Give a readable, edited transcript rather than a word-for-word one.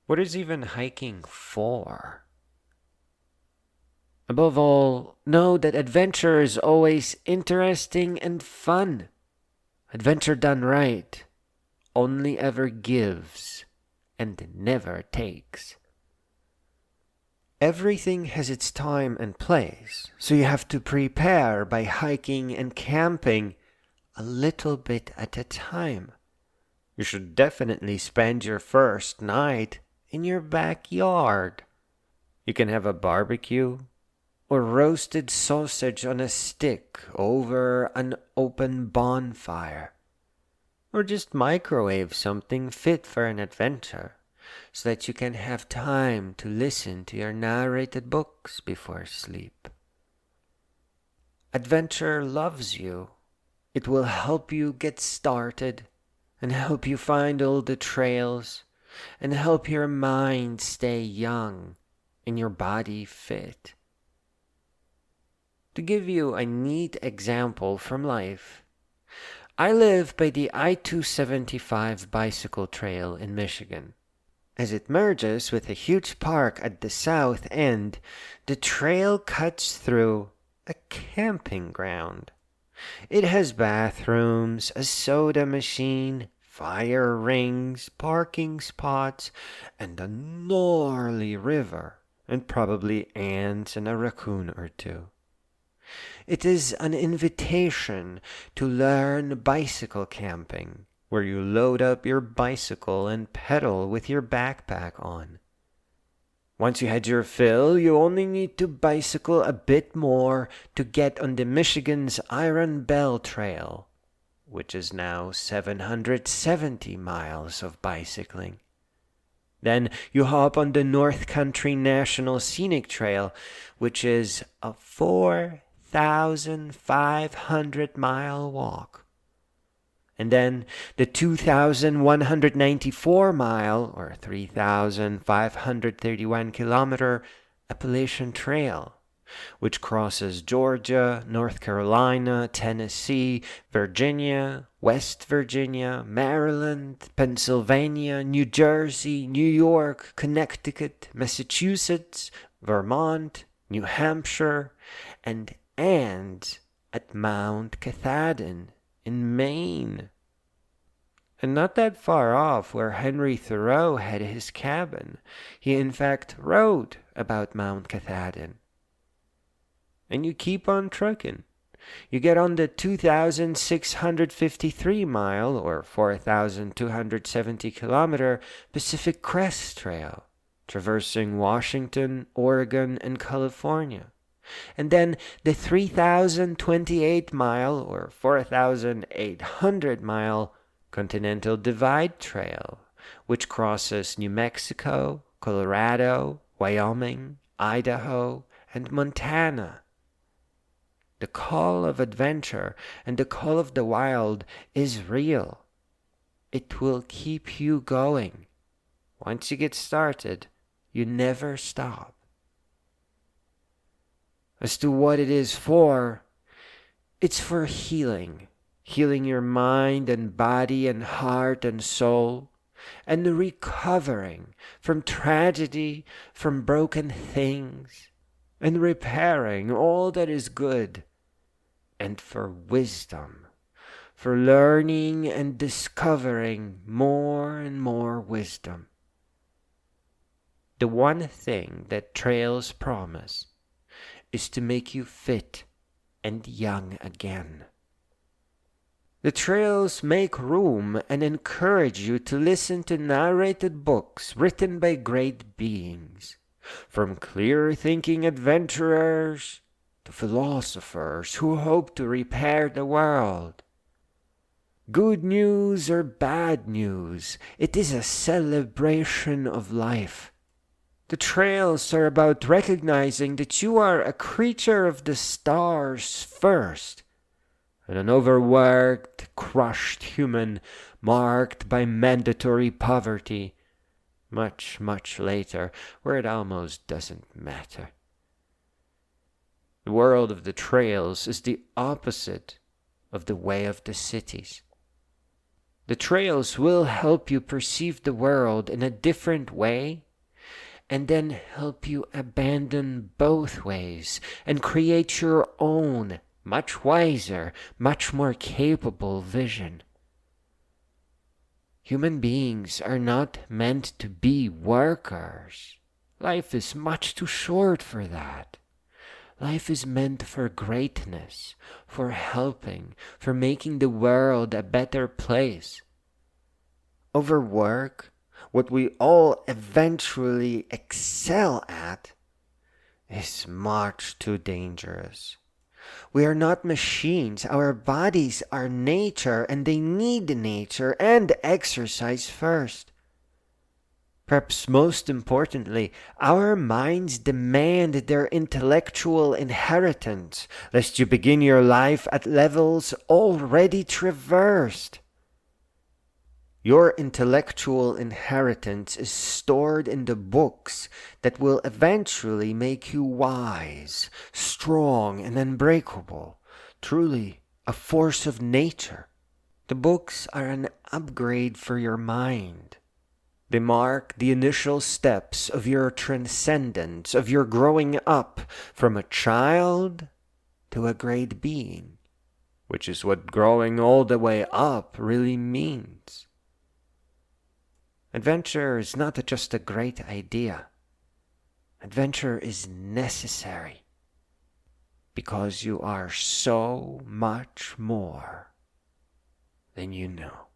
What is even hiking for? Above all, know that adventure is always interesting and fun. Adventure done right only ever gives and never takes. Everything has its time and place, so you have to prepare by hiking and camping a little bit at a time. You should definitely spend your first night in your backyard. You can have a barbecue or roasted sausage on a stick over an open bonfire, or just microwave something fit for an adventure so that you can have time to listen to your narrated books before sleep. Adventure loves you. It will help you get started and help you find all the trails and help your mind stay young and your body fit. To give you a neat example from life, I live by the I-275 bicycle trail in Michigan. As it merges with a huge park at the south end, the trail cuts through a camping ground. It has bathrooms, a soda machine, fire rings, parking spots, and a gnarly river, and probably ants and a raccoon or two. It is an invitation to learn bicycle camping, where you load up your bicycle and pedal with your backpack on. Once you had your fill, you only need to bicycle a bit more to get on the Michigan's Iron Bell Trail, which is now 770 miles of bicycling. Then you hop on the North Country National Scenic Trail, which is a 4,500-mile walk. And then the 2,194-mile, or 3,531-kilometer Appalachian Trail, which crosses Georgia, North Carolina, Tennessee, Virginia, West Virginia, Maryland, Pennsylvania, New Jersey, New York, Connecticut, Massachusetts, Vermont, New Hampshire, and ends at Mount Katahdin in Maine. And not that far off where Henry Thoreau had his cabin, he in fact wrote about Mount Katahdin. And you keep on trucking. You get on the 2,653-mile, or 4,270-kilometer Pacific Crest Trail, traversing Washington, Oregon, and California. And then the 3,028-mile, or 4,800-mile Continental Divide Trail, which crosses New Mexico, Colorado, Wyoming, Idaho, and Montana. The call of adventure and the call of the wild is real. It will keep you going. Once you get started, you never stop. As to what it is for, it's for healing. Healing your mind and body and heart and soul, and recovering from tragedy, from broken things, and repairing all that is good, and for wisdom, for learning and discovering more and more wisdom. The one thing that trails promise is to make you fit and young again. The trails make room and encourage you to listen to narrated books written by great beings, from clear-thinking adventurers to philosophers who hope to repair the world. Good news or bad news, it is a celebration of life. The trails are about recognizing that you are a creature of the stars first, and an overworked, crushed human marked by mandatory poverty much, much later, where it almost doesn't matter. The world of the trails is the opposite of the way of the cities. The trails will help you perceive the world in a different way and then help you abandon both ways and create your own, much wiser, much more capable vision. Human beings are not meant to be workers. Life is much too short for that. Life is meant for greatness, for helping, for making the world a better place. Overwork, what we all eventually excel at, is much too dangerous. We are not machines. Our bodies are nature, and they need nature and exercise first. Perhaps most importantly, our minds demand their intellectual inheritance, lest you begin your life at levels already traversed. Your intellectual inheritance is stored in the books that will eventually make you wise, strong, and unbreakable, truly a force of nature. The books are an upgrade for your mind. They mark the initial steps of your transcendence, of your growing up from a child to a great being, which is what growing all the way up really means. Adventure is not just a great idea. Adventure is necessary because you are so much more than you know.